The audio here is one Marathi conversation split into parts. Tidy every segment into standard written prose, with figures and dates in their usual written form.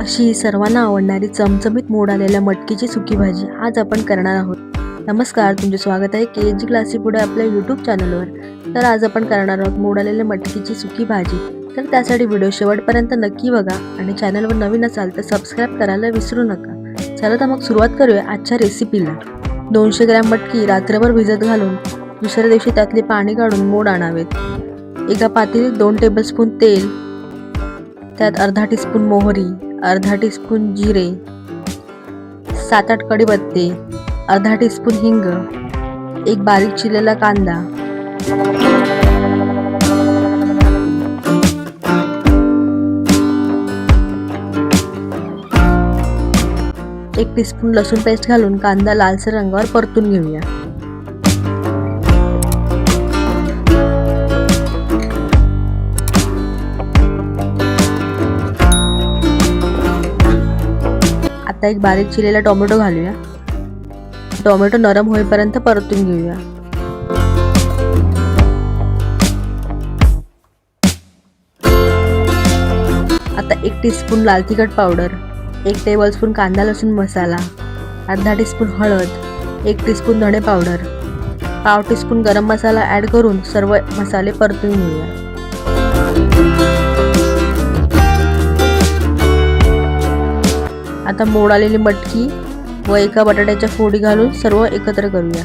अशी सर्वांना आवडणारी चमचमीत मोड आलेल्या मटकीची सुकी भाजी आज आपण करणार आहोत। नमस्कार, तुमचे स्वागत आहे KG क्लासी पुढे आपल्या YouTube चॅनलवर। तर आज आपण करणार आहोत मोड आलेल्या मटकीची सुकी भाजी। तर त्यासाठी व्हिडिओ शेवटपर्यंत नक्की बघा आणि चॅनलवर नवीन असाल तर सबस्क्राइब करायला विसरू नका। चला तर मग सुरुवात करूया आजच्या रेसिपीला। 200 ग्रॅम मटकी रात्रभर भिजत घालून दुसऱ्या दिवशी त्यातले पाणी काढून मोड आणावेत। एका पातेलीत 2 टेबलस्पून तेल, त्यात अर्धा टीस्पून मोहरी, अर्धा टीस्पून जिरे, 7-8 कढीपत्ते, अर्धा टीस्पून हिंग, एक बारीक चिरलेला कांदा, एक टीस्पून लसूण पेस्ट घालून कांदा लालसर रंगावर परतून घेऊया। आता एक बारीक चिरलेला टोमॅटो घालूया। टोमॅटो नरम होईपर्यंत परतून घेऊया। आता 1 टीस्पून लाल तिखट पावडर, 1 टेबलस्पून कांदा लसूण मसाला, अर्धा टीस्पून हळद, 1 टीस्पून धणे पावडर, पाव टीस्पून गरम मसाला ॲड करून सर्व मसाले परतून घेऊया। आता मोड आलेली मटकी व एका बटाट्याच्या फोडी घालून सर्व एकत्र करूया।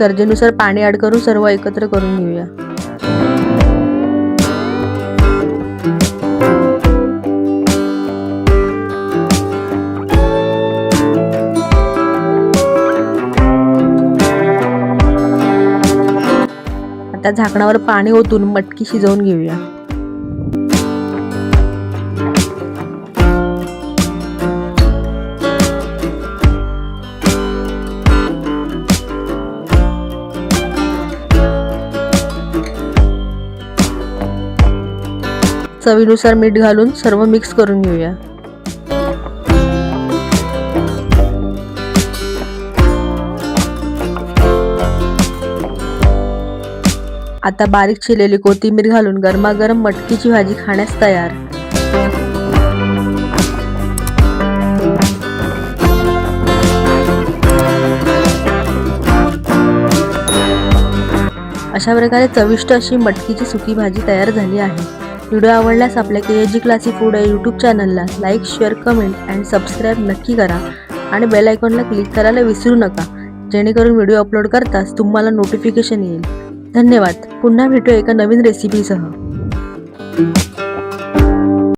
गरजेनुसार पाणी ॲड करून सर्व एकत्र करून घेऊया। आता झाकणावर पाणी ओतून मटकी शिजवून घेऊया। चवीनुसार मीठ घालून सर्व मिक्स करून घेऊया। आता बारीक चिरलेली कोथिंबीर घालून गरमागरम मटकीची भाजी खाण्यास तयार। अशा प्रकारे चविष्ट अशी मटकीची सुकी भाजी तयार झाली आहे। व्हिडिओ आवडल्यास आपल्या KG क्लासी फूड या YouTube चॅनलला लाईक, शेअर, कमेंट आणि सबस्क्राईब नक्की करा आणि बेल आयकॉनला क्लिक करायला विसरू नका, जेणेकरून व्हिडिओ अपलोड करताच तुम्हाला नोटिफिकेशन येईल। धन्यवाद। पुन्हा भेटू एका नवीन रेसिपीसह।